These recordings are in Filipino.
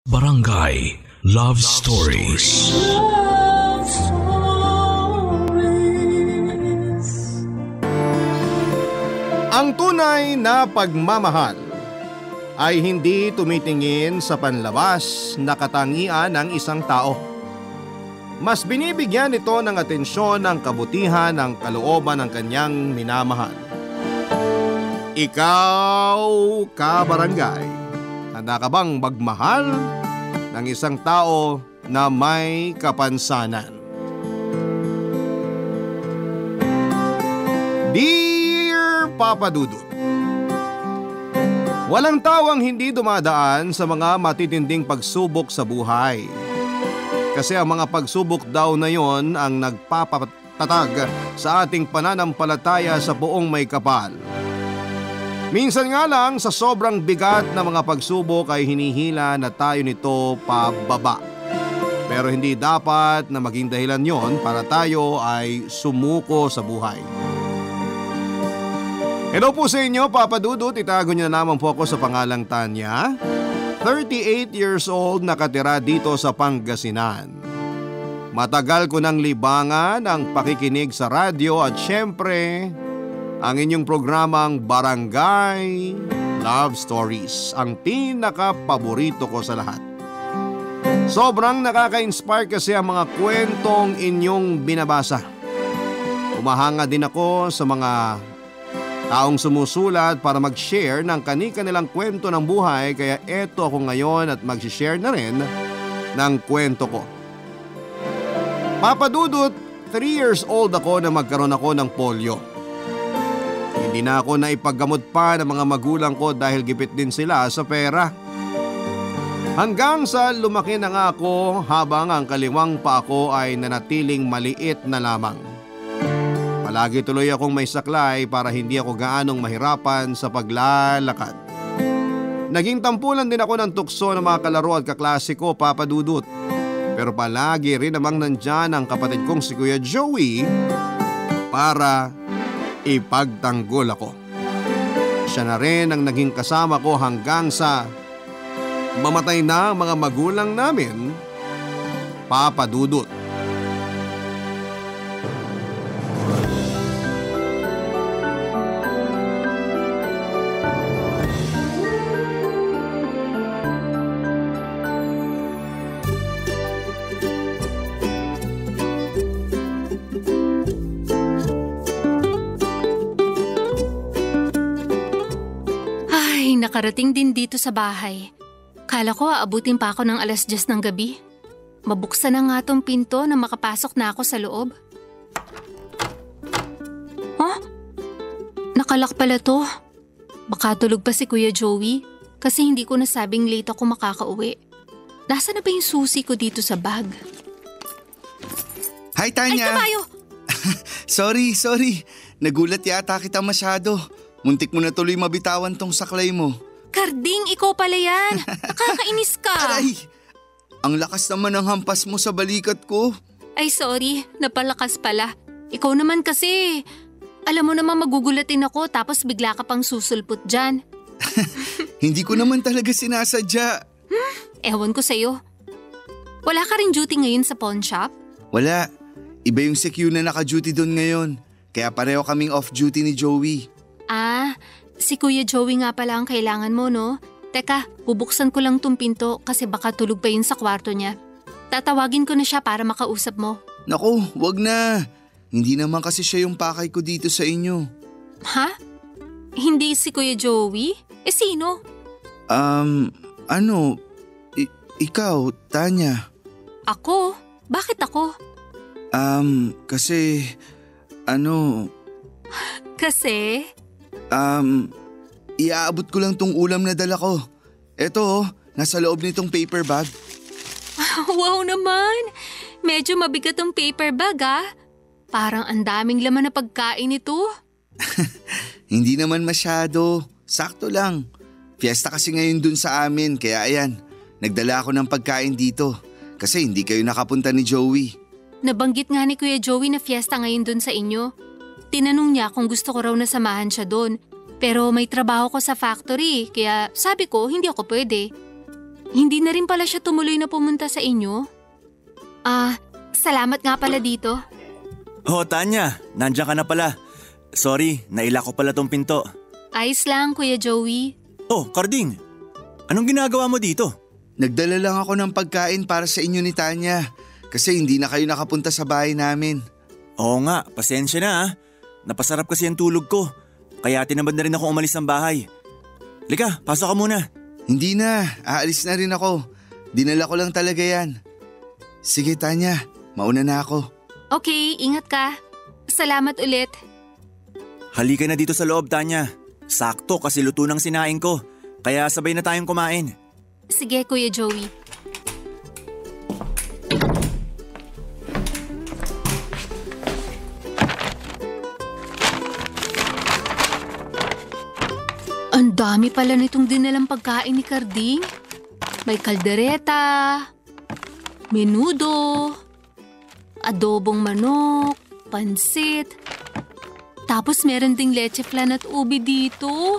Barangay Love Stories. Love Stories. Ang tunay na pagmamahal ay hindi tumitingin sa panlabas na katangian ng isang tao. Mas binibigyan ito ng atensyon ang kabutihan ng kalooban ng kanyang minamahal. Ikaw, kabarangay, handa ka bang magmahal ng isang tao na may kapansanan? Dear Papa Dudut, walang tawang hindi dumadaan sa mga matitinding pagsubok sa buhay. Kasi ang mga pagsubok daw na yon ang nagpapatatag sa ating pananampalataya sa buong may kapal. Minsan nga lang sa sobrang bigat na mga pagsubok ay hinihila na tayo nito pababa. Pero hindi dapat na maging dahilan yon para tayo ay sumuko sa buhay. Hello po sa inyo, Papa Dudut. Itago niyo na naman po ako sa pangalang Tanya. 38 years old, nakatira dito sa Pangasinan. Matagal ko nang libangan ang pakikinig sa radyo at syempre ang inyong programang Barangay Love Stories, ang pinaka-paborito ko sa lahat. Sobrang nakaka-inspire kasi ang mga kwentong inyong binabasa. Umahanga din ako sa mga taong sumusulat para mag-share ng kani-kanilang kwento ng buhay, kaya eto ako ngayon at mag-share na rin ng kwento ko. Papa Dudut, 3 years old ako na magkaroon ako ng polio. Hindi na ako naipaggamot pa ng mga magulang ko dahil gipit din sila sa pera. Hanggang sa lumaki na nga ako habang ang kaliwang pa ako ay nanatiling maliit na lamang. Palagi tuloy akong may saklay para hindi ako gaanong mahirapan sa paglalakad. Naging tampulan din ako ng tukso ng mga kalaro at kaklase ko, Papa Dudut. Pero palagi rin namang nandyan ang kapatid kong si Kuya Joey para ipagtanggol ako. Siya na rin ang naging kasama ko hanggang sa mamatay na ang mga magulang namin, Papa Dudut. Nakarating din dito sa bahay. Kala ko aabutin pa ako ng 10:00 ng gabi. Mabuksan na nga tong pinto na makapasok na ako sa loob. Huh? Nakalak pala to. Baka tulog pa si Kuya Joey kasi hindi ko nasabing late ako makakauwi. Nasaan na ba yung susi ko dito sa bag? Hi, Tanya! Ay, kabayo! Sorry. Nagulat yata kita masyado. Muntik mo na tuloy mabitawan tong saklay mo. Karding, ikaw pala yan. Nakakainis ka. Aray! Ang lakas naman ng hampas mo sa balikat ko. Ay, sorry. Napalakas pala. Ikaw naman kasi. Alam mo naman magugulatin ako tapos bigla ka pang susulpot dyan. Hindi ko naman talaga sinasadya. Ewan ko sa'yo. Wala ka rin duty ngayon sa pawn shop? Wala. Iba yung secure na naka-duty doon ngayon. Kaya pareho kaming off-duty ni Joey. Ah, si Kuya Joey nga pala ang kailangan mo, no? Teka, bubuksan ko lang tong pinto kasi baka tulog pa yun sa kwarto niya. Tatawagin ko na siya para makausap mo. Naku, wag na. Hindi naman kasi siya yung pakay ko dito sa inyo. Ha? Hindi si Kuya Joey? Sino? Ikaw, Tanya. Ako? Bakit ako? Kasi, Kasi? Iaabot ko lang tong ulam na dala ko. Eto, nasa loob nitong paper bag. Wow naman! Medyo mabigat ang paper bag, ah. Parang ang daming laman na pagkain ito. Hindi naman masyado. Sakto lang. Fiesta kasi ngayon dun sa amin, kaya ayan, nagdala ako ng pagkain dito. Kasi hindi kayo nakapunta ni Joey. Nabanggit nga ni Kuya Joey na fiesta ngayon dun sa inyo. Tinanong niya kung gusto ko raw na samahan siya doon. Pero may trabaho ko sa factory, kaya sabi ko hindi ako pwede. Hindi na rin pala siya tumuloy na pumunta sa inyo? Salamat nga pala dito. Oh, Tanya, nandiyan ka na pala. Sorry, naila ko pala tong pinto. Ayos lang, Kuya Joey. Oh, Carding, anong ginagawa mo dito? Nagdala lang ako ng pagkain para sa inyo ni Tanya kasi hindi na kayo nakapunta sa bahay namin. Oo nga, pasensya na ah. Napasarap kasi ang tulog ko. Kaya tinamad na rin ako umalis ng bahay. Lika, pasok ka muna. Hindi na, aalis na rin ako. Dinala ko lang talaga yan. Sige Tanya, mauna na ako. Okay, ingat ka. Salamat ulit. Halika na dito sa loob, Tanya. Sakto kasi luto ng sinaing ko. Kaya sabay na tayong kumain. Sige, Kuya Joey. Ang dami pala nitong dinalang pagkain ni Carding. May kaldereta, menudo, adobong manok, pansit. Tapos meron ding leche flan at ubi dito.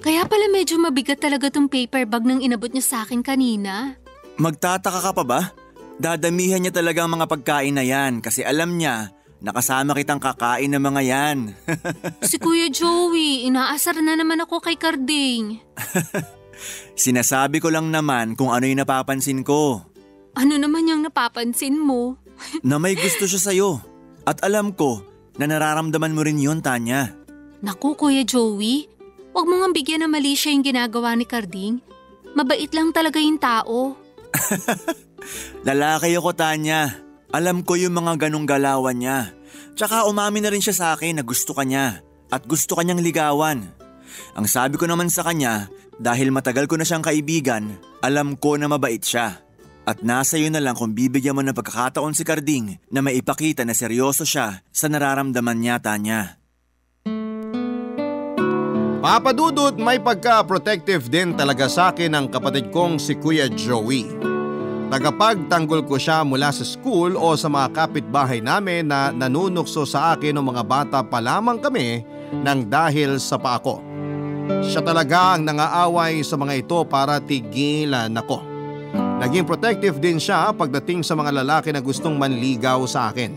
Kaya pala medyo mabigat talaga tong paper bag nang inabot niya sa akin kanina. Magtataka ka pa ba? Dadamihan niya talaga ang mga pagkain na yan kasi alam niya nakasama kitang kakain ng mga yan. Si Kuya Joey, inaasar na naman ako kay Carding. Sinasabi ko lang naman kung ano yung napapansin ko. Ano naman yung napapansin mo? Na may gusto siya sa'yo. At alam ko na nararamdaman mo rin yun, Tanya. Naku, Kuya Joey, huwag mo nga bigyan na mali siya yung ginagawa ni Carding. Mabait lang talaga yung tao. Lalaki ako, Tanya. Alam ko yung mga ganong galawan niya. Tsaka umamin na rin siya sa akin na gusto ka niya at gusto kanyang ligawan. Ang sabi ko naman sa kanya, dahil matagal ko na siyang kaibigan, alam ko na mabait siya. At nasa iyo na lang kung bibigyan mo ng pagkakataon si Carding na maipakita na seryoso siya sa nararamdaman niya, Tanya. Papa Dudut, may pagka-protective din talaga sa akin ang kapatid kong si Kuya Joey. Tagapagtanggol ko siya mula sa school o sa mga kapitbahay namin na nanunukso sa akin ng mga bata pa lamang kami nang dahil sa paa ko. Siya talaga ang nangaaway sa mga ito para tigilan ako. Naging protective din siya pagdating sa mga lalaki na gustong manligaw sa akin.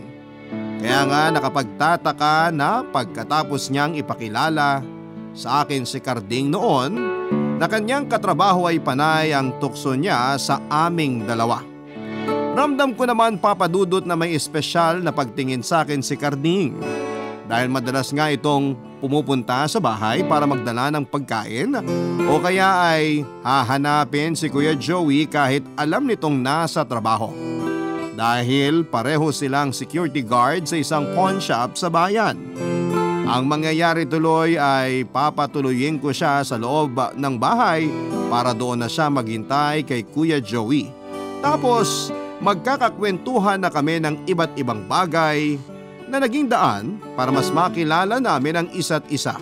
Kaya nga nakapagtataka na pagkatapos niyang ipakilala sa akin si Carding noon, na kanyang katrabaho ay panay ang tukso niya sa aming dalawa. Ramdam ko naman, Papa Dudut, na may espesyal na pagtingin sa akin si Carding. Dahil madalas nga itong pumupunta sa bahay para magdala ng pagkain o kaya ay hahanapin si Kuya Joey kahit alam nitong nasa trabaho. Dahil pareho silang security guard sa isang pawn shop sa bayan. Ang mangyayari tuloy ay papatuloyin ko siya sa loob ng bahay para doon na siya maghintay kay Kuya Joey. Tapos magkakakwentuhan na kami ng iba't ibang bagay na naging daan para mas makilala namin ang isa't isa.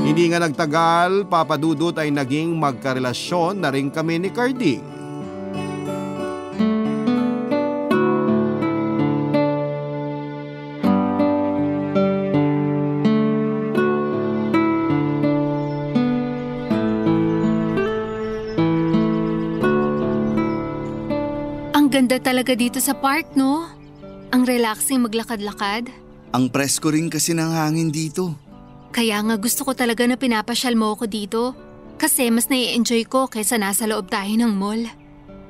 Hindi nga nagtagal, Papa Dudut, ay naging magkarelasyon na rin kami ni Carding. Ganda talaga dito sa park, no? Ang relaxing maglakad-lakad. Ang presko rin kasi ng hangin dito. Kaya nga gusto ko talaga na pinapasyal mo ako dito. Kasi mas nai-enjoy ko kaysa nasa loob tayo ng mall.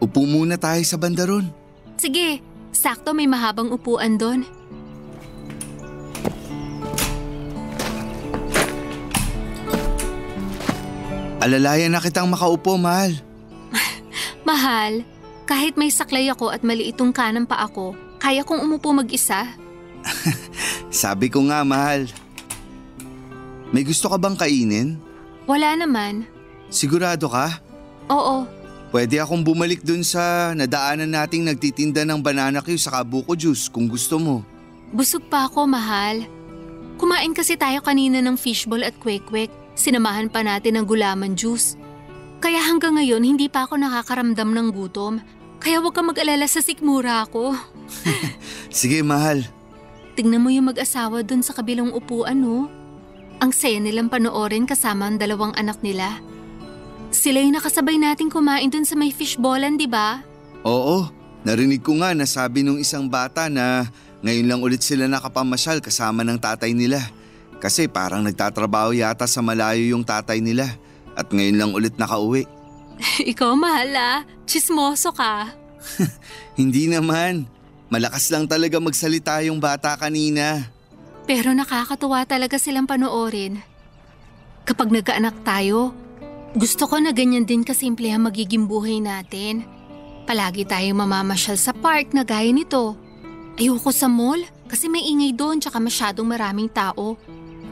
Upo muna tayo sa banda ron. Sige, sakto may mahabang upuan doon. Alalayan na kitang makaupo, mahal. Mahal, kahit may saklay ako at maliitong kanang pa ako, kaya kong umupo mag-isa. Sabi ko nga, mahal. May gusto ka bang kainin? Wala naman. Sigurado ka? Oo. Pwede akong bumalik dun sa nadaanan nating nagtitinda ng banana Q sa buko juice kung gusto mo. Busog pa ako, mahal. Kumain kasi tayo kanina ng fishball at kwek-kwek. Sinamahan pa natin ng gulaman juice. Kaya hanggang ngayon hindi pa ako nakakaramdam ng gutom. Kaya huwag kang mag-alala sa sikmura ko. Sige, mahal. Tingnan mo yung mag-asawa dun sa kabilang upuan, no? Ang saya nilang panoorin kasama ang dalawang anak nila. Sila yung nakasabay nating kumain dun sa may fishballan, di ba? Oo, narinig ko nga na sabi nung isang bata na ngayon lang ulit sila nakapamasyal kasama ng tatay nila. Kasi parang nagtatrabaho yata sa malayo yung tatay nila at ngayon lang ulit nakauwi. Ikaw mahal Chismoso ka. Hindi naman. Malakas lang talaga magsalita yung bata kanina. Pero nakakatuwa talaga silang panoorin. Kapag nagkaanak tayo, gusto ko na ganyan din kasimple ang magiging buhay natin. Palagi tayong mamamasyal sa park na gaya nito. Ayoko sa mall kasi may ingay doon tsaka masyadong maraming tao.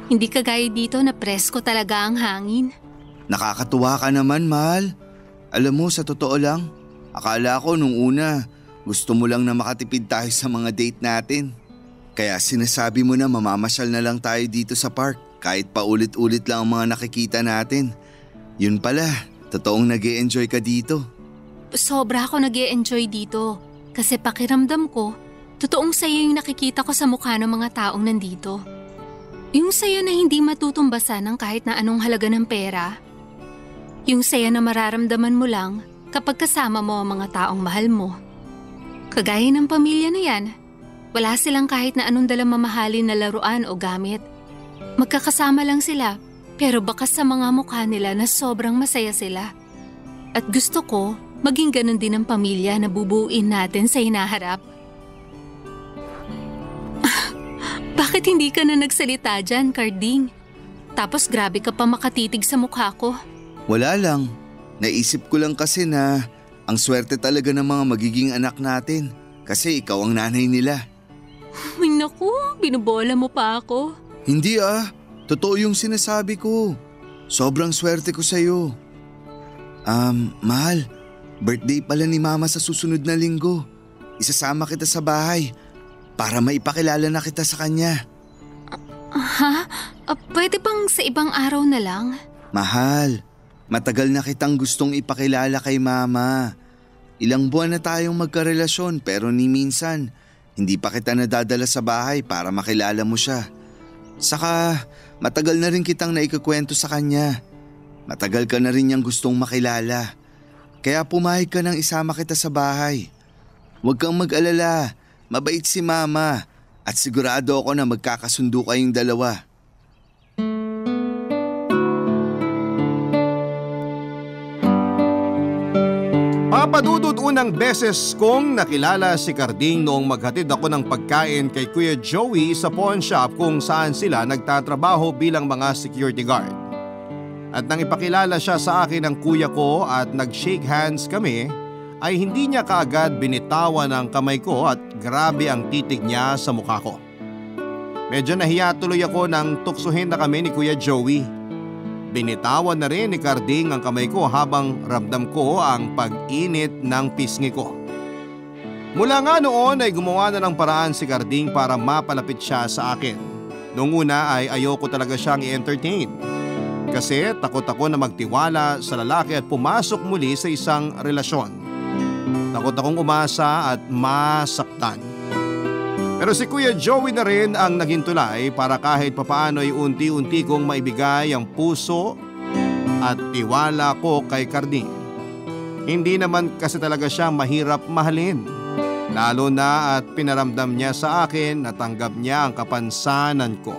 Hindi kagaya dito na presko talaga ang hangin. Nakakatuwa ka naman, mahal. Alam mo, sa totoo lang, akala ko nung una, gusto mo lang na makatipid tayo sa mga date natin. Kaya sinasabi mo na mamamasyal na lang tayo dito sa park kahit paulit-ulit lang ang mga nakikita natin. Yun pala, totoong nag-e-enjoy ka dito. Sobra ako nag-e-enjoy dito kasi pakiramdam ko, totoong saya yung nakikita ko sa mukha ng mga taong nandito. Yung saya na hindi matutumbasan ng kahit na anong halaga ng pera. Yung saya na mararamdaman mo lang kapag kasama mo ang mga taong mahal mo. Kagaya ng pamilya na yan, wala silang kahit na anong dalang mamahalin na laruan o gamit. Magkakasama lang sila pero bakas sa mga mukha nila na sobrang masaya sila. At gusto ko maging ganun din ang pamilya na bubuuin natin sa hinaharap. Bakit hindi ka na nagsalita dyan, Carding? Tapos grabe ka pa makatitig sa mukha ko. Wala lang. Naisip ko lang kasi na ang swerte talaga ng mga magiging anak natin kasi ikaw ang nanay nila. Ay naku, binubola mo pa ako. Hindi totoo yung sinasabi ko. Sobrang swerte ko sa'yo. Mahal, birthday pala ni Mama sa susunod na linggo. Isasama kita sa bahay para maipakilala na kita sa kanya. Pwede bang sa ibang araw na lang? Mahal, matagal na kitang gustong ipakilala kay Mama. Ilang buwan na tayong magkarelasyon pero ni minsan, hindi pa kita nadadala sa bahay para makilala mo siya. Saka, matagal na rin kitang naikukwento sa kanya. Matagal ka na rin niyang gustong makilala. Kaya pumayag ka nang isama kita sa bahay. Huwag kang mag-alala, mabait si Mama at sigurado ako na magkakasundo kayong dalawa. Papadudot, unang beses kong nakilala si Carding noong maghatid ako ng pagkain kay Kuya Joey sa pawn shop kung saan sila nagtatrabaho bilang mga security guard. At nang ipakilala siya sa akin ng kuya ko at nag-shake hands kami, ay hindi niya kaagad binitawan ang kamay ko at grabe ang titig niya sa mukha ko. Medyo nahiya tuloy ako nang tuksuhin na kami ni Kuya Joey. Binitawan na rin ni Carding ang kamay ko habang ramdam ko ang pag-init ng pisngi ko. Mula nga noon ay gumawa na ng paraan si Carding para mapalapit siya sa akin. Noong una ay ayoko talaga siyang i-entertain. Kasi takot ako na magtiwala sa lalaki at pumasok muli sa isang relasyon. Takot akong umasa at masaktan. Pero si Kuya Joey na rin ang naging tulay para kahit papaano ay unti-unti kong maibigay ang puso at tiwala ko kay Carding. Hindi naman kasi talaga siya mahirap mahalin. Lalo na at pinaramdam niya sa akin na tanggap niya ang kapansanan ko.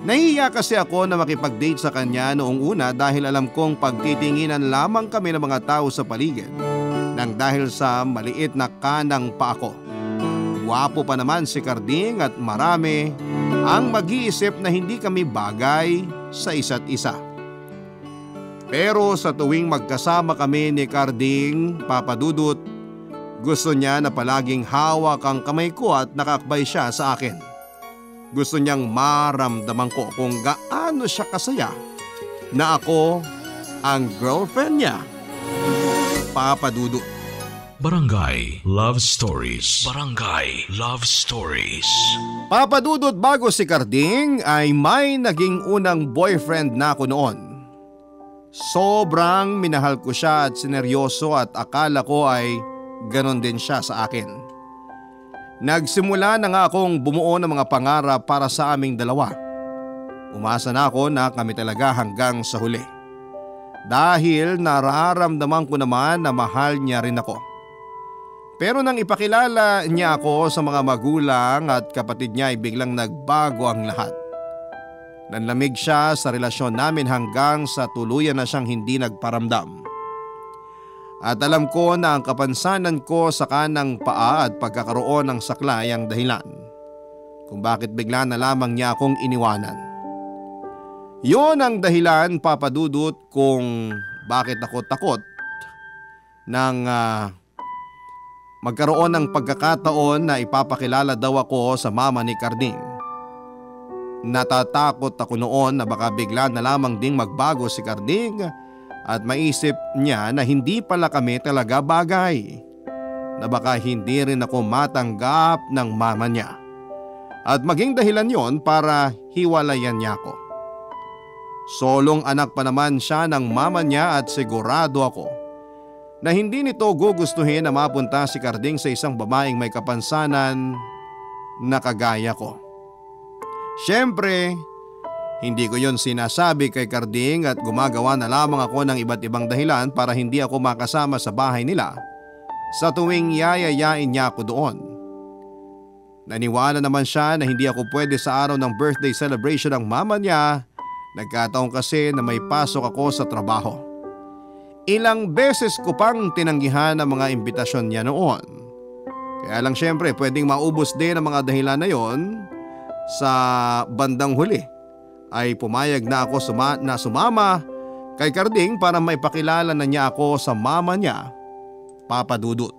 Nahihiya kasi ako na makipag-date sa kanya noong una dahil alam kong pagtitinginan lamang kami ng mga tao sa paligid nang dahil sa maliit na kanang pa ako. Guwapo pa naman si Carding at marami ang mag-iisip na hindi kami bagay sa isa't isa. Pero sa tuwing magkasama kami ni Carding, Papadudot, gusto niya na palaging hawak ang kamay ko at nakakbay siya sa akin. Gusto niyang maramdaman ko kung gaano siya kasaya na ako ang girlfriend niya. Papadudot. Barangay Love Stories. Barangay Love Stories. Papadudot, bago si Carding ay may naging unang boyfriend na ako noon. Sobrang minahal ko siya at sineryoso at akala ko ay ganon din siya sa akin. Nagsimula na nga akong bumuo ng mga pangarap para sa aming dalawa. Umasa na ako na kami talaga hanggang sa huli. dahil nararamdaman ko naman na mahal niya rin ako. Pero nang ipakilala niya ako sa mga magulang at kapatid niya ay biglang nagbago ang lahat. Nanlamig siya sa relasyon namin hanggang sa tuluyan na siyang hindi nagparamdam. At alam ko na ang kapansanan ko sa kanang paa at pagkakaroon ng saklay ang dahilan kung bakit bigla na lamang niya akong iniwanan. Yon ang dahilan, Papa Dudut, kung bakit ako takot nang magkaroon ng pagkakataon na ipapakilala daw ako sa mama ni Carding. Natatakot ako noon na baka bigla na lamang ding magbago si Carding at maisip niya na hindi pala kami talaga bagay. Na baka hindi rin ako matanggap ng mama niya. At maging dahilan yon para hiwalayan niya ako. Solong anak pa naman siya ng mama niya at sigurado ako na hindi nito gugustuhin na mapunta si Carding sa isang babaeng may kapansanan na kagaya ko. Siyempre, hindi ko yon sinasabi kay Carding at gumagawa na lamang ako ng iba't ibang dahilan para hindi ako makasama sa bahay nila sa tuwing yayayain niya ako doon. Naniwala naman siya na hindi ako pwede sa araw ng birthday celebration ng mama niya. Nagkataon kasi na may pasok ako sa trabaho. Ilang beses ko pang tinanggihan ang mga imbitasyon niya noon. Kaya lang syempre pwedeng maubos din ang mga dahilan na yon. Sa bandang huli ay pumayag na ako sumama kay Carding para maipakilala na niya ako sa mama niya, Papa Dudut.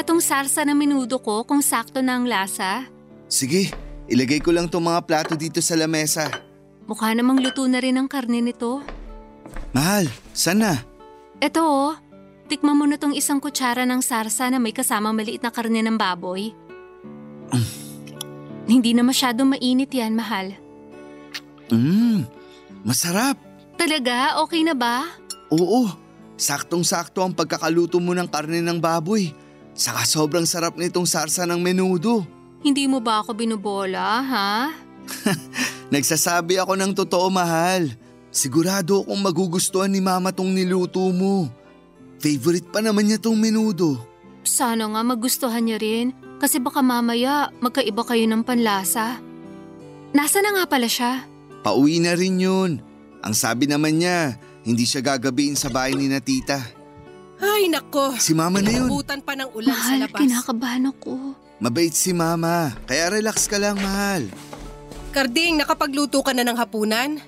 Tong sarsa na menudo ko kung sakto na ang lasa. Sige, ilagay ko lang tong mga plato dito sa lamesa. Mukha namang luto na rin ang karne nito. Mahal, saan na? Eto oh, tikman mo na tong isang kutsara ng sarsa na may kasamang maliit na karne ng baboy. Hindi na masyadong mainit yan, mahal. Masarap. Talaga? Okay na ba? Oo, saktong-sakto ang pagkakaluto mo ng karne ng baboy. Saka sobrang sarap nitong sarsa ng menudo. Hindi mo ba ako binubola, ha? Nagsasabi ako ng totoo, mahal. Sigurado akong magugustuhan ni mama tong niluto mo. Favorite pa naman niya tong menudo. Sana nga magustuhan niya rin kasi baka mamaya magkaiba kayo ng panlasa. Nasaan na nga pala siya? Pauwi na rin yun. Ang sabi naman niya, hindi siya gagabihin sa bahay ni na tita. Ay nako, si mama na yun. Nabutan pa ng ulan mahal, sa labas. Mahal, kinakabahan ako. Mabait si mama, kaya relax ka lang, mahal. Carding, nakapagluto ka na ng hapunan?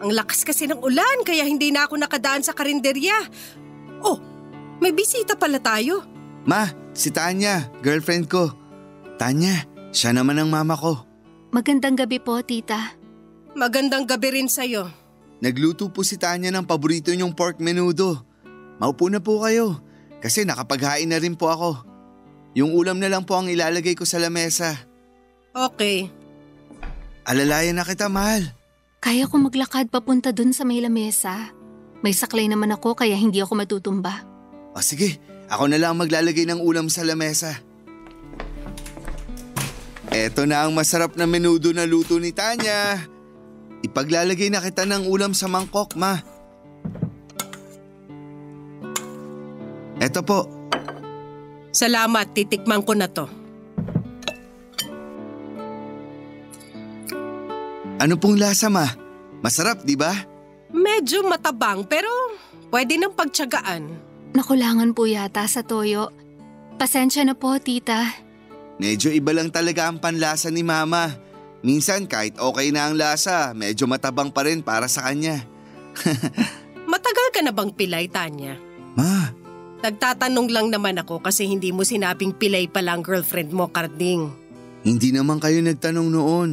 Ang lakas kasi ng ulan kaya hindi na ako nakadaan sa karinderya. Oh, may bisita pala tayo. Ma, si Tanya, girlfriend ko. Tanya, siya naman ang mama ko. Magandang gabi po, tita. Magandang gabi rin sa'yo. Nagluto po si Tanya ng paborito niyong pork menudo. Maupo na po kayo kasi nakapaghain na rin po ako. Yung ulam na lang po ang ilalagay ko sa lamesa. Okay. Alalayan na kita, mahal. Kaya ko maglakad papunta dun sa may lamesa. May saklay naman ako kaya hindi ako matutumba. O sige, ako na lang maglalagay ng ulam sa lamesa. Eto na ang masarap na menudo na luto ni Tanya. Ipaglalagay na kita ng ulam sa mangkok, ma. Eto po. Salamat, titikman ko na to. Ano pong lasa, ma? Masarap, di ba? Medyo matabang pero pwede nang pagtiyagaan. Nakulangan po yata sa toyo. Pasensya na po, tita. Medyo iba lang talaga ang panlasa ni mama. Minsan kahit okay na ang lasa, medyo matabang pa rin para sa kanya. Matagal ka na bang pilay, Tanya? Ma. Nagtatanong lang naman ako kasi hindi mo sinabing pilay pala ang girlfriend mo, Carding. Hindi naman kayo nagtanong noon.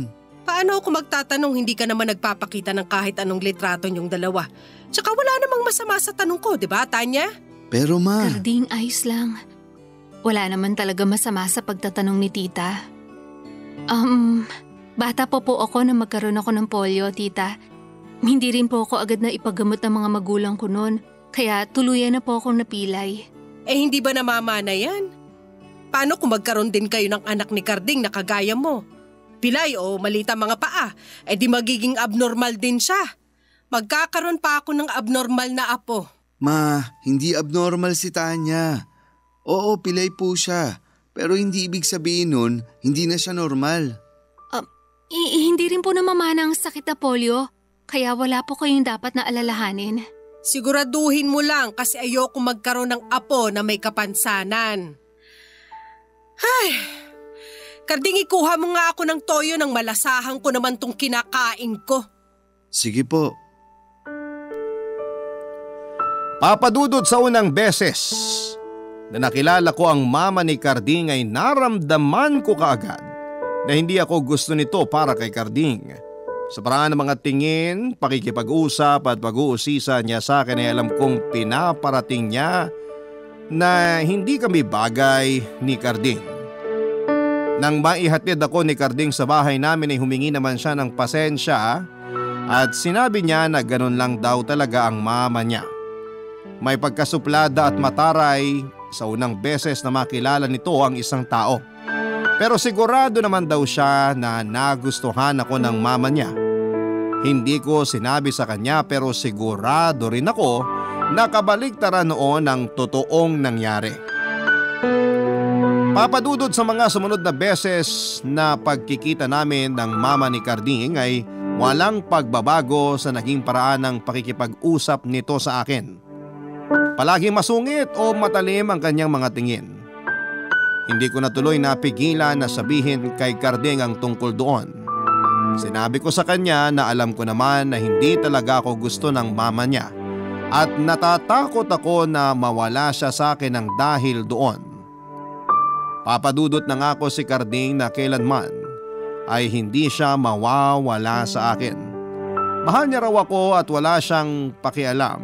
Paano ako magtatanong, hindi ka naman nagpapakita ng kahit anong litrato niyong dalawa? Tsaka wala namang masama sa tanong ko, di ba, Tanya? Pero ma… Carding, ayos lang. Wala naman talaga masama sa pagtatanong ni tita. Bata po ako na magkaroon ako ng polio, tita. Hindi rin po ako agad na ipagamot ng mga magulang ko noon, kaya tuluyan na po akong napilay. Hindi ba namamana yan? Paano kung magkaroon din kayo ng anak ni Carding na kagaya mo? Pilay o malita mga paa, di magiging abnormal din siya. Magkakaroon pa ako ng abnormal na apo. Ma, hindi abnormal si Tanya. Oo, pilay po siya. Pero hindi ibig sabihin nun, hindi na siya normal. Hindi rin po namamana ang sakit na polio. Kaya wala po kayong dapat na alalahanin. Siguraduhin mo lang kasi ayoko magkaroon ng apo na may kapansanan. Ay, Carding, ikuha mo nga ako ng toyo nang malasahan ko naman tong kinakain ko. Sige po. Papadudot, sa unang beses na nakilala ko ang mama ni Carding ay naramdaman ko kaagad na hindi ako gusto nito para kay Carding. Sa paraan ng mga tingin, pakikipag-usap at pag-uusisa niya sa akin ay alam kong pinaparating niya na hindi kami bagay ni Carding. Nang maihatid ako ni Carding sa bahay namin ay humingi naman siya ng pasensya at sinabi niya na ganun lang daw talaga ang mama niya. May pagkasuplada at mataray sa unang beses na makilala nito ang isang tao. Pero sigurado naman daw siya na nagustuhan ako ng mama niya. Hindi ko sinabi sa kanya pero sigurado rin ako na kabaligtaran noon ang totoong nangyari. Papadudod, sa mga sumunod na beses na pagkikita namin ng mama ni Carding ay walang pagbabago sa naging paraan ng pakikipag-usap nito sa akin. Palaging masungit o matalim ang kanyang mga tingin. Hindi ko na tuloy napigilan na sabihin kay Carding ang tungkol doon. Sinabi ko sa kanya na alam ko naman na hindi talaga ako gusto ng mama niya at natatakot ako na mawala siya sa akin ng dahil doon. Papadudot na nga ako si Carding na kailanman ay hindi siya mawawala sa akin. Mahal niya raw ako at wala siyang pakialam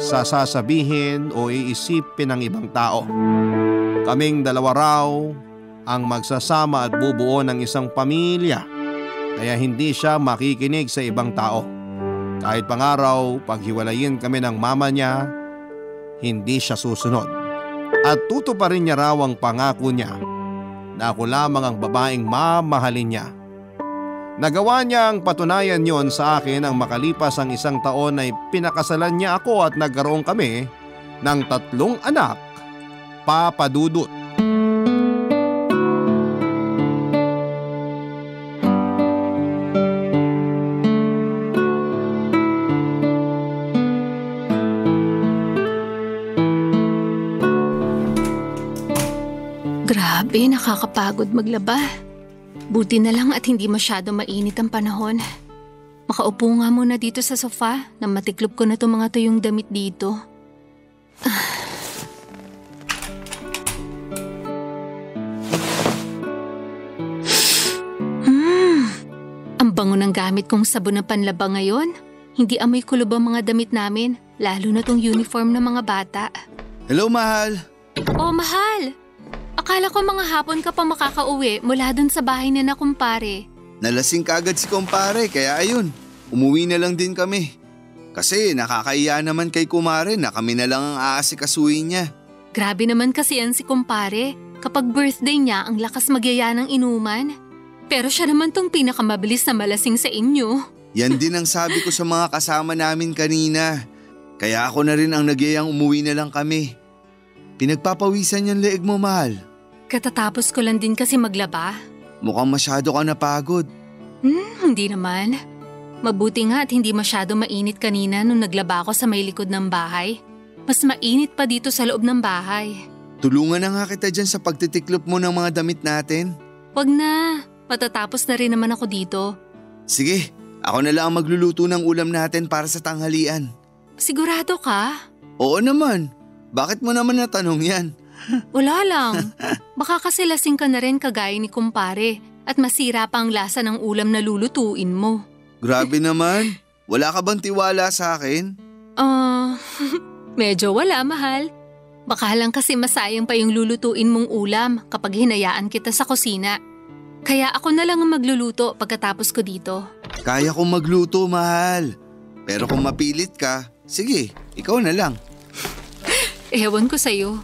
sa sasabihin o iisipin ng ibang tao. Kaming dalawa raw ang magsasama at bubuo ng isang pamilya, kaya hindi siya makikinig sa ibang tao. Kahit pangaraw paghiwalayin kami ng mama niya, hindi siya susunod. At tutuparin niya raw ang pangako niya na ako lamang ang babaeng mamahalin niya. Nagawa niya ang patunayan yon sa akin ang makalipas ang isang taon ay pinakasalan niya ako at nagkaroon kami ng 3 anak, papadudot. Grabe, nakakapagod maglaba. Buti na lang at hindi masyado mainit ang panahon. Makaupo nga muna dito sa sofa na matiklop ko na itong mga tuyong damit dito. Ang bango ng gamit kong sabon ng panlaba ngayon. Hindi amoy kulob ang mga damit namin, lalo na tong uniform ng mga bata. Hello, mahal. Oh, mahal! Akala ko mga hapon ka pa makakauwi mula dun sa bahay na kumpare. Nalasing kaagad si kumpare kaya ayun, umuwi na lang din kami. Kasi nakakaiya naman kay kumare na kami na lang ang aasikasuhin niya. Grabe naman kasi yan si kumpare. Kapag birthday niya, ang lakas magyaya ng inuman. Pero siya naman tong pinakamabilis na malasing sa inyo. Yan din ang sabi ko sa mga kasama namin kanina. Kaya ako na rin ang nagyayang umuwi na lang kami. Pinagpapawisan yung leeg mo, mahal. Katatapos ko lang din kasi maglaba. Mukhang masyado ka napagod. Hindi naman. Mabuti nga at hindi masyado mainit kanina nung naglaba ako sa may likod ng bahay. Mas mainit pa dito sa loob ng bahay. Tulungan na nga kita dyan sa pagtitiklop mo ng mga damit natin. Wag na. Matatapos na rin naman ako dito. Sige, ako na lang ang magluluto ng ulam natin para sa tanghalian. Sigurado ka? Oo naman. Bakit mo naman natanong yan? Wala lang. Baka kasi lasing ka na rin kagaya ni kumpare at masira pa ang lasa ng ulam na lulutuin mo. Grabe naman. Wala ka bang tiwala sa akin? Medyo wala, mahal. Baka lang kasi masayang pa yung lulutuin mong ulam kapag hinayaan kita sa kusina. Kaya ako na lang ang magluluto pagkatapos ko dito. Kaya kong magluto, mahal. Pero kung mapilit ka, sige, ikaw na lang. Ewan ko sa'yo.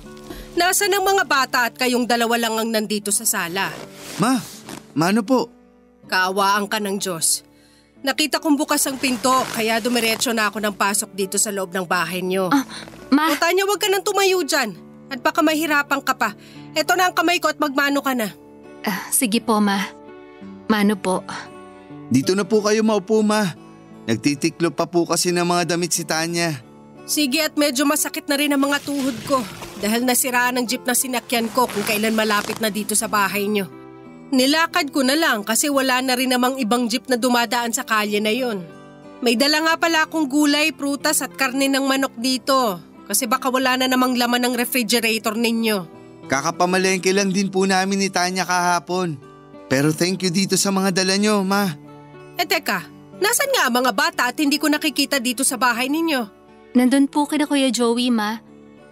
Nasaan ang mga bata at kayong dalawa lang ang nandito sa sala? Ma, mano po? Kaawaan ka ng Diyos. Nakita kong bukas ang pinto, kaya dumiretso na ako ng pasok dito sa loob ng bahay niyo. Ma, O Tanya, huwag ka nang tumayo dyan. At baka mahirapan ka pa. Eto na ang kamay ko at magmano ka na. sige po, Ma. Mano po. Dito na po kayo maupo, ma. Nagtitiklo pa po kasi ng mga damit si Tanya. Sige, at medyo masakit na rin ang mga tuhod ko dahil nasiraan ang jeep na sinakyan ko kung kailan malapit na dito sa bahay niyo. Nilakad ko na lang kasi wala na rin namang ibang jeep na dumadaan sa kalye na yon. May dala nga pala akong gulay, prutas at karne ng manok dito kasi baka wala na namang laman ng refrigerator ninyo. Kakapamalengke lang din po namin ni Tanya kahapon. Pero thank you dito sa mga dala nyo, ma. Teka, nasan nga ang mga bata at hindi ko nakikita dito sa bahay ninyo? Nandun po kina Kuya Joey, Ma.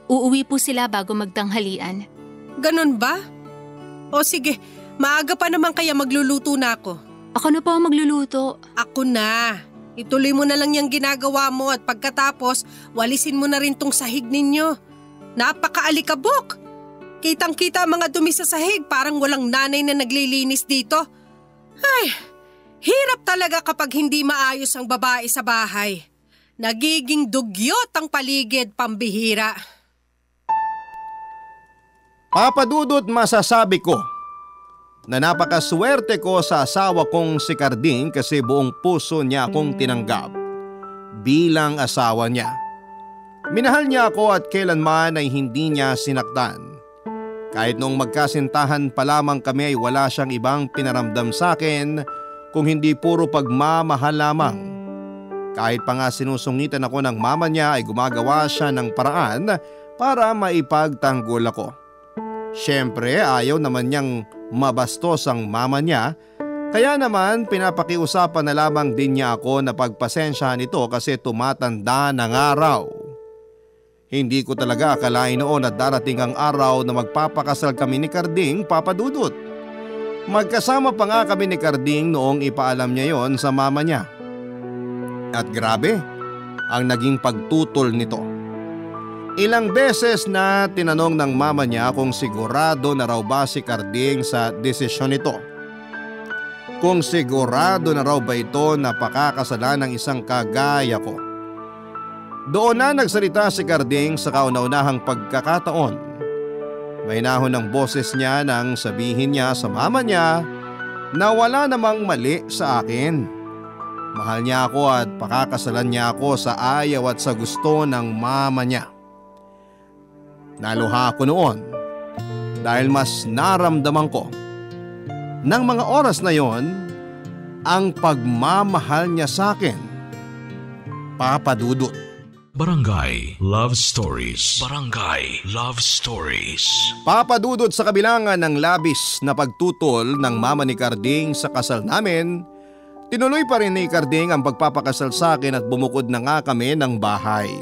Uuwi po sila bago magtanghalian. Ganun ba? O sige, maaga pa naman kaya magluluto na ako. Ako na po ang magluluto. Ako na. Ituloy mo na lang yung ginagawa mo at pagkatapos, walisin mo na rin tong sahig ninyo. Napakaalikabok! Kitang-kita ang mga dumi sa sahig, parang walang nanay na naglilinis dito. Ay, hirap talaga kapag hindi maayos ang babae sa bahay. Nagiging dugyot ang paligid, pambihira. Papadudot, masasabi ko na napakaswerte ko sa asawa kong si Carding kasi buong puso niya akong tinanggap bilang asawa niya. Minahal niya ako at kailanman ay hindi niya sinaktan. Kahit noong magkasintahan pa lamang kami ay wala siyang ibang pinaramdam sa akin kung hindi puro pagmamahal lamang. Kahit pa nga sinusungitan ako ng mama niya ay gumagawa siya ng paraan para maipagtanggol ako. Siyempre ayaw naman niyang mabastos ang mama niya, kaya naman pinapakiusapan na lamang din niya ako na pagpasensyahan ito kasi tumatanda ng araw. Hindi ko talaga akalain noon na darating ang araw na magpapakasal kami ni Carding, Papadudot. Magkasama pa nga kami ni Carding noong ipaalam niya yon sa mama niya. At grabe ang naging pagtutol nito. Ilang beses na tinanong ng mama niya kung sigurado na raw ba si Carding sa desisyon nito. Kung sigurado na raw ba ito na pakakasalan ng isang kagaya ko. Doon na nagsalita si Carding sa kauna-unahang pagkakataon. Mahinahon ang boses niya nang sabihin niya sa mama niya na wala namang mali sa akin. Mahal niya ako at pakakasalan niya ako sa ayaw at sa gusto ng mama niya. Naluha ako noon dahil mas naramdaman ko ng mga oras na yon ang pagmamahal niya sa akin. Papadudot. Barangay Love Stories. Barangay Love Stories. Papadudot, sa kabilangan ng labis na pagtutol ng mama ni Carding sa kasal namin, tinuloy pa rin ni Carding ang pagpapakasal sa akin at bumukod na nga kami ng bahay.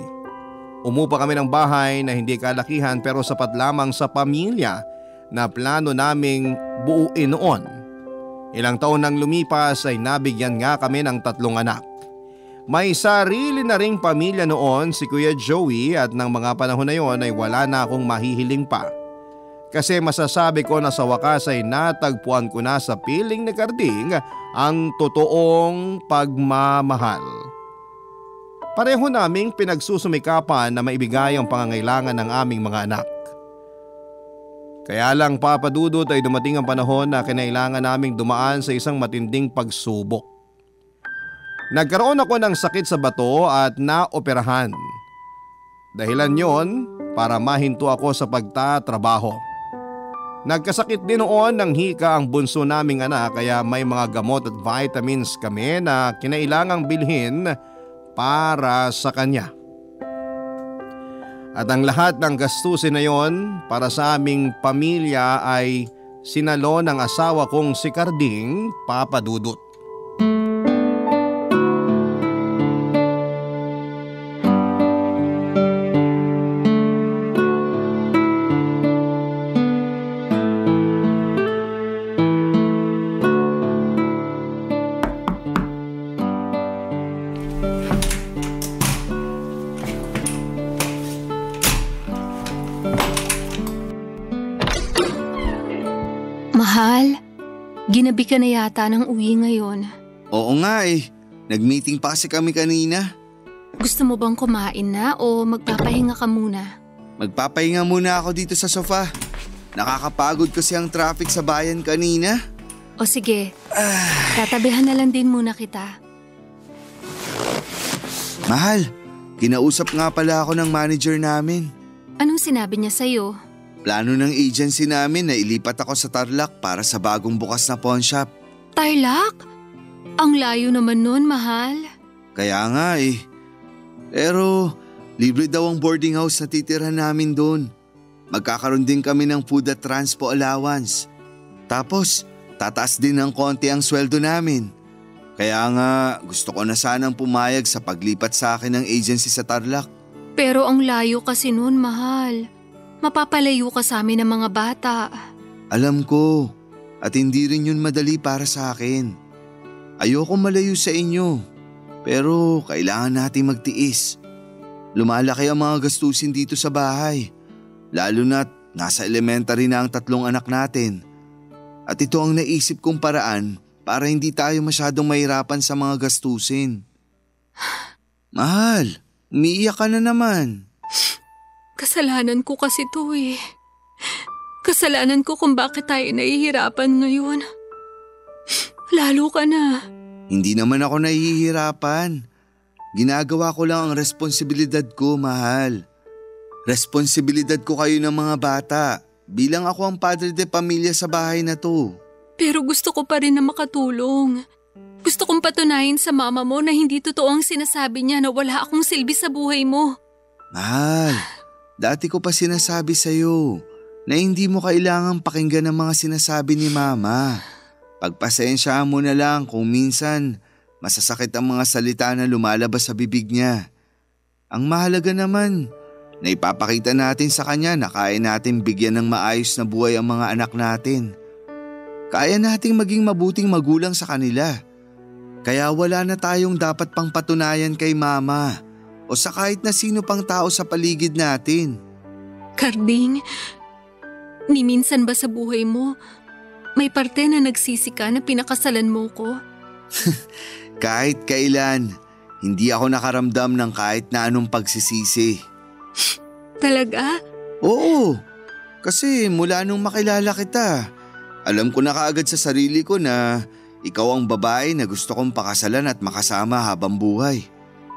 Umupa kami ng bahay na hindi kalakihan pero sapat lamang sa pamilya na plano naming buuin noon. Ilang taon nang lumipas ay nabigyan nga kami ng 3 anak. May sarili na ring pamilya noon si Kuya Joey at ng mga panahon na yon ay wala na akong mahihiling pa. Kasi masasabi ko na sa wakas ay natagpuan ko na sa piling ni Carding ang totoong pagmamahal. Pareho naming pinagsusumikapan na maibigay ang pangangailangan ng aming mga anak. Kaya lang, Papadudot, ay dumating ang panahon na kinailangan naming dumaan sa isang matinding pagsubok. Nagkaroon ako ng sakit sa bato at naoperahan. Dahilan yon para mahinto ako sa pagtatrabaho. Nagkasakit din noon ng hika ang bunso naming anak kaya may mga gamot at vitamins kami na kinailangang bilhin para sa kanya. At ang lahat ng gastusin na yon para sa aming pamilya ay sinalo ng asawa kong si Carding, Papadudot. Mahal, ginabi ka na yata ng uwi ngayon. Oo nga eh. Nag-meeting pa kasi kami kanina. Gusto mo bang kumain na o magpapahinga ka muna? Magpapahinga muna ako dito sa sofa. Nakakapagod kasi ang traffic sa bayan kanina. O sige, tatabihan na lang din muna kita. Mahal, kinausap nga pala ako ng manager namin. Anong sinabi niya sa'yo? Plano ng agency namin na ilipat ako sa Tarlac para sa bagong bukas na pawn shop. Tarlac? Ang layo naman nun, mahal. Kaya nga eh. Pero libre daw ang boarding house na titirhan namin doon. Magkakaroon din kami ng food at transpo allowance. Tapos tataas din ng konti ang sweldo namin. Kaya nga gusto ko na sanang pumayag sa paglipat sa akin ng agency sa Tarlac. Pero ang layo kasi nun, mahal. Mapapalayo ka sa amin ng mga bata. Alam ko, at hindi rin yun madali para sa akin. Ayoko malayo sa inyo, pero kailangan nating magtiis. Lumalaki ang mga gastusin dito sa bahay, lalo na't nasa elementary na ang 3 anak natin. At ito ang naisip kong paraan para hindi tayo masyadong mahirapan sa mga gastusin. Mahal, umiiyak ka na naman. Kasalanan ko kasi to eh. Kasalanan ko kung bakit tayo nahihirapan ngayon. Lalo ka na. Hindi naman ako nahihirapan. Ginagawa ko lang ang responsibilidad ko, mahal. Responsibilidad ko kayo ng mga bata. Bilang ako ang padre de pamilya sa bahay na to. Pero gusto ko pa rin na makatulong. Gusto kong patunayan sa mama mo na hindi totoo ang sinasabi niya na wala akong silbi sa buhay mo. Mahal, dati ko pa sinasabi sa'yo na hindi mo kailangang pakinggan ang mga sinasabi ni mama. Pagpasensyahan mo na lang kung minsan masasakit ang mga salita na lumalabas sa bibig niya. Ang mahalaga naman na ipapakita natin sa kanya na kaya natin bigyan ng maayos na buhay ang mga anak natin. Kaya nating maging mabuting magulang sa kanila. Kaya wala na tayong dapat pang patunayan kay mama o sa kahit na sino pang tao sa paligid natin. Karding, ni minsan ba sa buhay mo may parte na nagsisi ka na pinakasalan mo ko? Kahit kailan, hindi ako nakaramdam ng kahit na anong pagsisisi. Talaga? Oo, kasi mula nung makilala kita, alam ko na kaagad sa sarili ko na ikaw ang babae na gusto kong pakasalan at makasama habang buhay.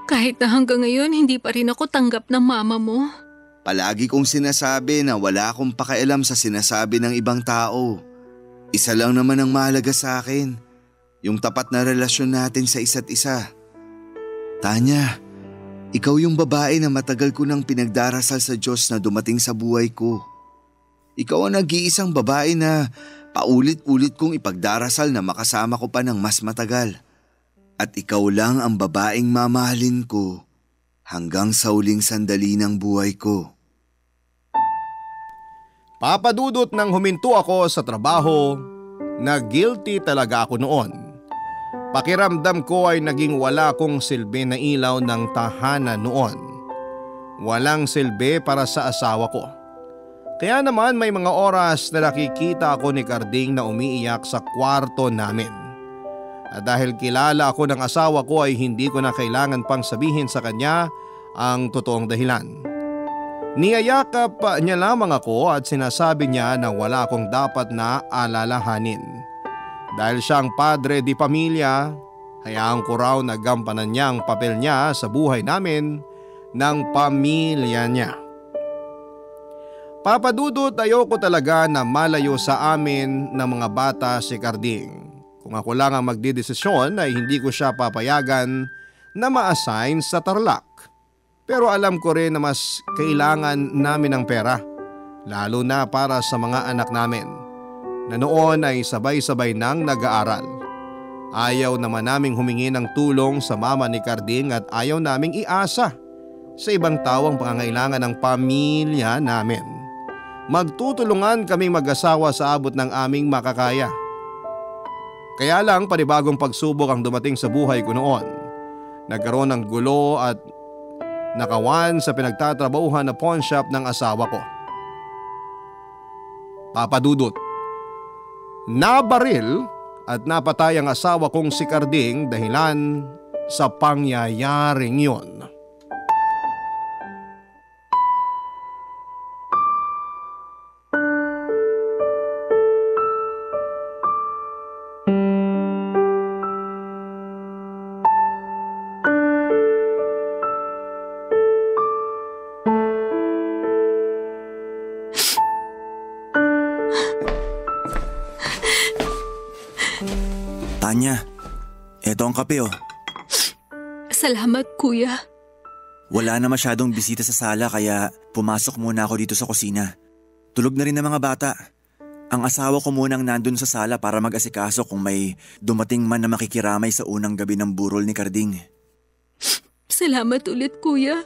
Kahit na hanggang ngayon hindi pa rin ako tanggap ng mama mo. Palagi kong sinasabi na wala akong pakialam sa sinasabi ng ibang tao. Isa lang naman ang mahalaga sa akin, yung tapat na relasyon natin sa isa't isa. Tanya, ikaw yung babae na matagal ko nang pinagdarasal sa Diyos na dumating sa buhay ko. Ikaw ang nag-iisang babae na paulit-ulit kong ipagdarasal na makasama ko pa ng mas matagal. At ikaw lang ang babaeng mamahalin ko hanggang sa huling sandali ng buhay ko. Papadudot nang huminto ako sa trabaho na guilty talaga ako noon. Pakiramdam ko ay naging wala kong silbi na ilaw ng tahanan noon. Walang silbi para sa asawa ko. Kaya naman may mga oras na nakikita ako ni Karding na umiiyak sa kwarto namin. At dahil kilala ako ng asawa ko ay hindi ko na kailangan pang sabihin sa kanya ang totoong dahilan. Niyayakap niya lamang ako at sinasabi niya na wala akong dapat na alalahanin. Dahil siya ang padre di pamilya, hayaan ko raw na gampanan niya ang papel niya sa buhay namin ng pamilya niya. Papadudot, ayoko talaga na malayo sa amin ng mga bata si Karding. Kung ako lang ang magdidesisyon ay hindi ko siya papayagan na ma-assign sa Tarlac. Pero alam ko rin na mas kailangan namin ng pera, lalo na para sa mga anak namin, na noon ay sabay-sabay nang nag-aaral. Ayaw naman naming humingi ng tulong sa mama ni Karding at ayaw naming iasa sa ibang tao ang pangangailangan ng pamilya namin. Magtutulungan kaming mag-asawa sa abot ng aming makakaya. Kaya lang panibagong pagsubok ang dumating sa buhay ko noon. Nagkaroon ng gulo at nakawan sa pinagtatrabahuhan na pawn shop ng asawa ko. Papadudot, nabaril at napatay ang asawa kong si Carding dahilan sa pangyayaring yon. Tanya, eto ang kape oh. Salamat, kuya. Wala na masyadong bisita sa sala kaya pumasok muna ako dito sa kusina. Tulog na rin ang mga bata. Ang asawa ko munang nandun sa sala para mag-asikaso kung may dumating man na makikiramay sa unang gabi ng burol ni Carding. Salamat ulit, kuya.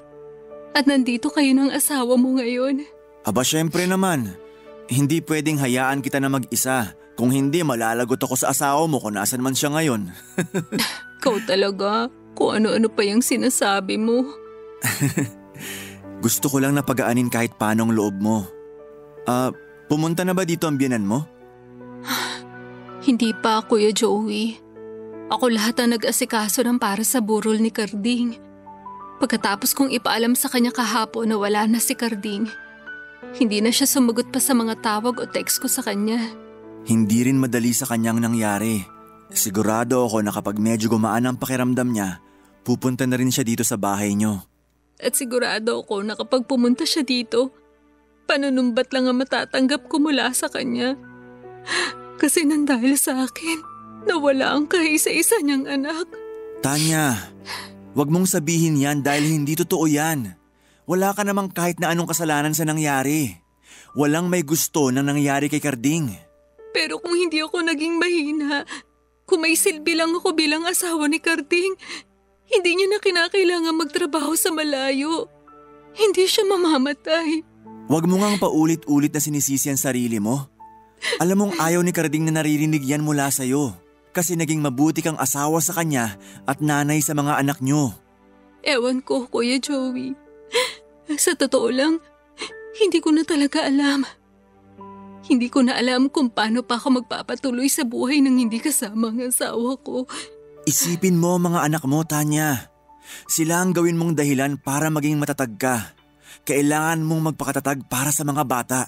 At nandito kayo ng asawa mo ngayon. Aba syempre naman, hindi pwedeng hayaan kita na mag-isa. Kung hindi, malalagot ako sa asawa mo kung nasan man siya ngayon. Ikaw talaga, kung ano-ano pa yung sinasabi mo. Gusto ko lang na pagaanin kahit paanong loob mo. Pumunta na ba dito ang biyenan mo? Hindi pa, Kuya Joey. Ako lahat ang nag-asikaso ng para sa burol ni Carding. Pagkatapos kong ipaalam sa kanya kahapon na wala na si Carding, hindi na siya sumagot pa sa mga tawag o text ko sa kanya. Hindi rin madali sa kanyang nangyari. Sigurado ako na kapag medyo gumaan ang pakiramdam niya, pupunta na rin siya dito sa bahay niyo. At sigurado ako na kapag pumunta siya dito, panunumbat lang ang matatanggap ko mula sa kanya. Kasi nang dahil sa akin, nawala ang kaisa-isa niyang anak. Tanya, wag mong sabihin yan dahil hindi totoo yan. Wala ka namang kahit na anong kasalanan sa nangyari. Walang may gusto na nangyari kay Carding. Pero kung hindi ako naging mahina, kung may silbi lang ako bilang asawa ni Carding, hindi niya na kinakailangan magtrabaho sa malayo. Hindi siya mamamatay. Huwag mo ngang paulit-ulit na sinisisi ang sarili mo. Alam mong ayaw ni Carding na naririnig yan mula sa'yo. Kasi naging mabuti kang asawa sa kanya at nanay sa mga anak niyo. Ewan ko, Kuya Joey. Sa totoo lang, hindi ko na talaga alam. Hindi ko na alam kung paano pa ako magpapatuloy sa buhay nang hindi kasama ang asawa ko. Isipin mo mga anak mo, Tanya. Sila ang gawin mong dahilan para maging matatag ka. Kailangan mong magpakatatag para sa mga bata.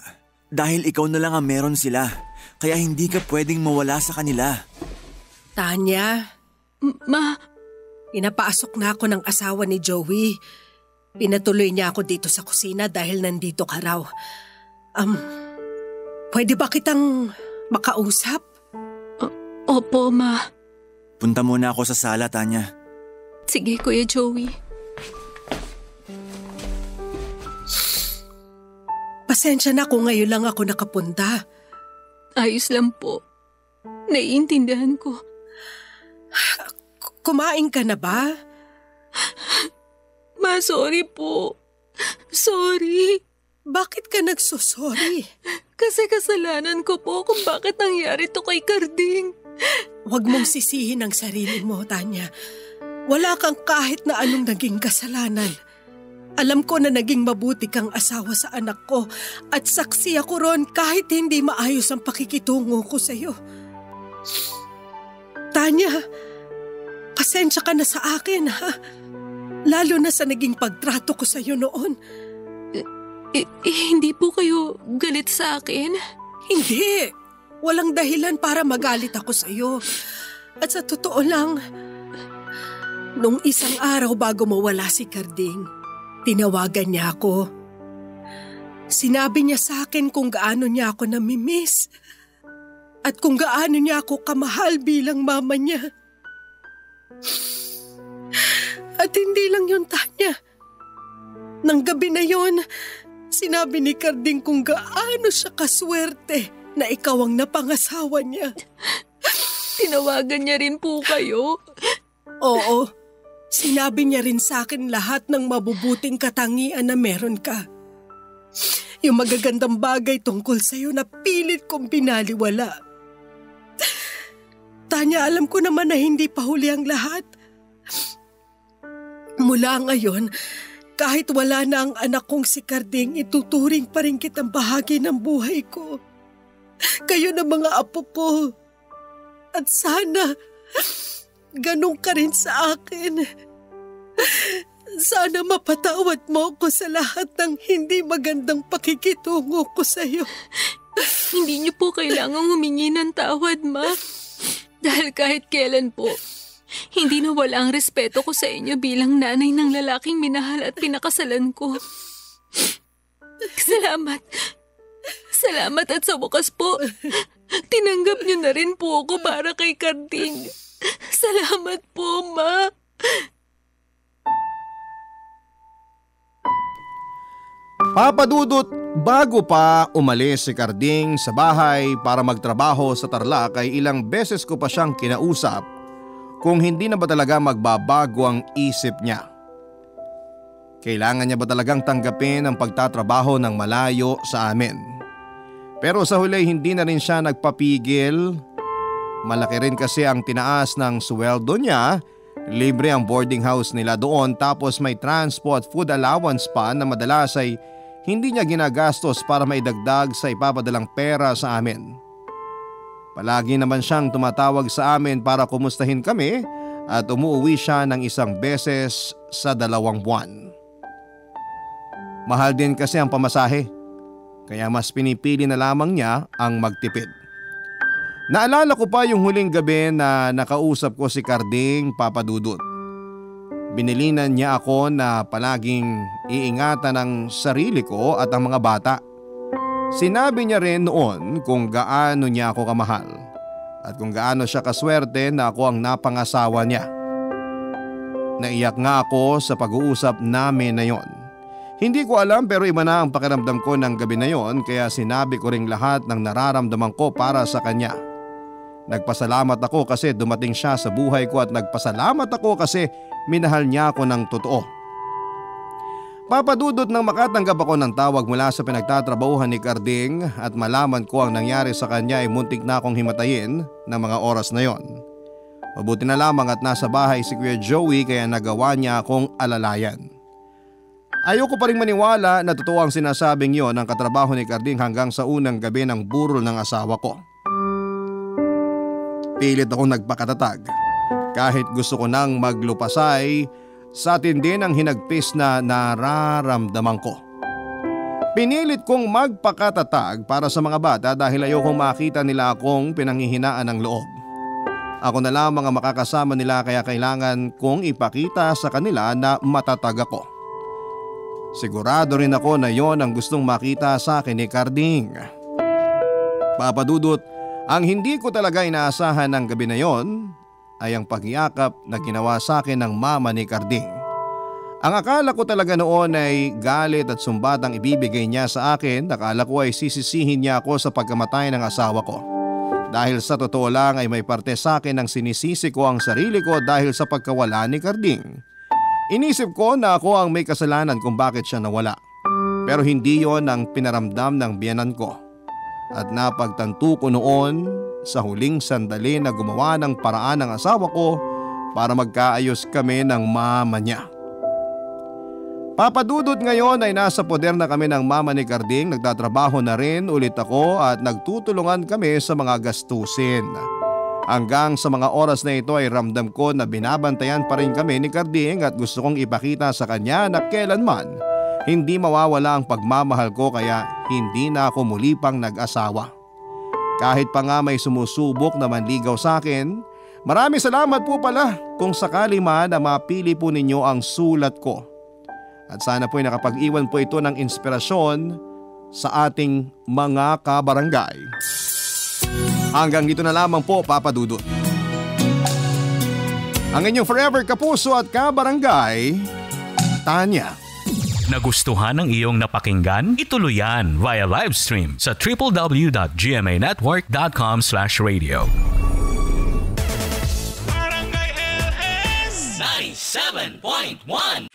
Dahil ikaw na lang ang meron sila. Kaya hindi ka pwedeng mawala sa kanila. Tanya, Pinapasok na ako ng asawa ni Joey. Pinatuloy niya ako dito sa kusina dahil nandito ka raw. Pwede ba kitang makausap? Opo, Ma. Punta muna ako sa sala, Tanya. Sige, Kuya Joey. Pasensya na kung ngayon lang ako nakapunta. Ayos lang po. Naiintindihan ko. Kumain ka na ba? Ma, sorry po. Sorry. Bakit ka nagsosorry? Kasi kasalanan ko po kung bakit nangyari to kay Carding. Huwag mong sisihin ang sarili mo, Tanya. Wala kang kahit na anong naging kasalanan. Alam ko na naging mabuti kang asawa sa anak ko at saksi ako ron kahit hindi maayos ang pakikitungo ko sa iyo. Tanya, pasensya ka na sa akin, ha? Lalo na sa naging pagtrato ko sa iyo noon. Hindi po kayo galit sa akin? Hindi. Walang dahilan para magalit ako sa iyo. At sa totoo lang, nung isang araw bago mawala si Carding, tinawagan niya ako. Sinabi niya sa akin kung gaano niya ako namimiss at kung gaano niya ako kamahal bilang mama niya. At hindi lang yun, Tanya. Nang gabi na yun, sinabi ni Carding kung gaano siya kaswerte na ikaw ang napangasawa niya. Tinawagan niya rin po kayo? Oo. Sinabi niya rin sa akin lahat ng mabubuting katangian na meron ka. Yung magagandang bagay tungkol sa'yo na pilit kong binaliwala. Tanya, alam ko naman na hindi pa huli ang lahat. Mula ngayon, kahit wala na ang anak kong si Carding, ituturing pa rin kitang bahagi ng buhay ko. kayo na mga apo ko. At sana, ganun ka rin sa akin. Sana mapatawad mo ko sa lahat ng hindi magandang pakikitungo ko sa'yo. Hindi niyo po kailangang humingi ng tawad, Ma. Dahil kahit kailan po, hindi nawala ang respeto ko sa inyo bilang nanay ng lalaking minahal at pinakasalan ko. Salamat. Salamat at sa wakas po, tinanggap niyo na rin po ako para kay Carding. Salamat po, Ma. Papa Dudut, bago pa umalis si Carding sa bahay para magtrabaho sa Tarlac ay ilang beses ko pa siyang kinausap kung hindi na ba talaga magbabago ang isip niya. Kailangan niya ba talagang tanggapin ang pagtatrabaho ng malayo sa amin? Pero sa huli hindi na rin siya nagpapigil. Malaki rin kasi ang tinaas ng sweldo niya, libre ang boarding house nila doon tapos may transport food allowance pa na madalas ay hindi niya ginagastos para maidagdag sa ipapadalang pera sa amin. Palagi naman siyang tumatawag sa amin para kumustahin kami at umuwi siya ng 1 beses sa 2 buwan. Mahal din kasi ang pamasahe. Kaya mas pinipili na lamang niya ang magtipid. Naalala ko pa yung huling gabi na nakausap ko si Carding, Papa Dudut. Binilinan niya ako na palaging iingatan ang sarili ko at ang mga bata. Sinabi niya rin noon kung gaano niya ako kamahal at kung gaano siya kaswerte na ako ang napangasawa niya. Naiyak nga ako sa pag-uusap namin na yon. Hindi ko alam pero iba na ang pakiramdam ko ng gabi na yon kaya sinabi ko ring lahat ng nararamdaman ko para sa kanya. Nagpasalamat ako kasi dumating siya sa buhay ko at nagpasalamat ako kasi minahal niya ako ng totoo. Papa Dudut, nang makatanggap ako ng tawag mula sa pinagtatrabahuhan ni Carding at malaman ko ang nangyari sa kanya ay muntik na akong himatayin ng mga oras na yon. Mabuti na lamang at nasa bahay si Kuya Joey kaya nagawa niya akong alalayan. Ayoko pa rin maniwala na totoo ang sinasabing yon ng katrabaho ni Carding hanggang sa unang gabi ng burol ng asawa ko. Pilit akong nagpakatatag kahit gusto ko nang maglupasay sa tindi ng hinagpis na nararamdaman ko. Pinilit kong magpakatatag para sa mga bata dahil ayokong makita nila akong pinanghihinaan ng loob. Ako na lamang ang makakasama nila kaya kailangan kong ipakita sa kanila na matatag ako. Sigurado rin ako na yon ang gustong makita sa akin ni Carding. Papa Dudut, ang hindi ko talaga inaasahan ng gabi na yon ay ang pagyakap na ginawa sa akin ng mama ni Carding. Ang akala ko talaga noon ay galit at sumbat ang ibibigay niya sa akin. Akala ko ay sisisihin niya ako sa pagkamatay ng asawa ko. Dahil sa totoo lang ay may parte sa akin ng sinisisi ko ang sarili ko dahil sa pagkawala ni Carding. Inisip ko na ako ang may kasalanan kung bakit siya nawala. Pero hindi yon ang pinaramdam ng biyenan ko. At napagtanto ko noon sa huling sandali na gumawa ng paraan ng asawa ko para magkaayos kami ng mama niya. Papa Dudut, ngayon ay nasa poder na kami ng mama ni Carding. Nagtatrabaho na rin ulit ako at nagtutulungan kami sa mga gastusin. Hanggang sa mga oras na ito ay ramdam ko na binabantayan pa rin kami ni Carding at gusto kong ipakita sa kanya na kailanman hindi mawawala ang pagmamahal ko kaya hindi na ako muli pang nag-asawa. Kahit pa nga may sumusubok na manligaw sa akin, maraming salamat po pala kung sakali man na mapili po ninyo ang sulat ko. At sana po'y nakapag-iwan po ito ng inspirasyon sa ating mga kabarangay. Hanggang dito na lamang po, Papa Dudut. Ang inyong forever kapuso at kabarangay, Tanya. Nagustuhan ng iyong napakinggan? Ituloy yan via live stream sa www.gmanetwork.com/radio. Barangay LS 97.1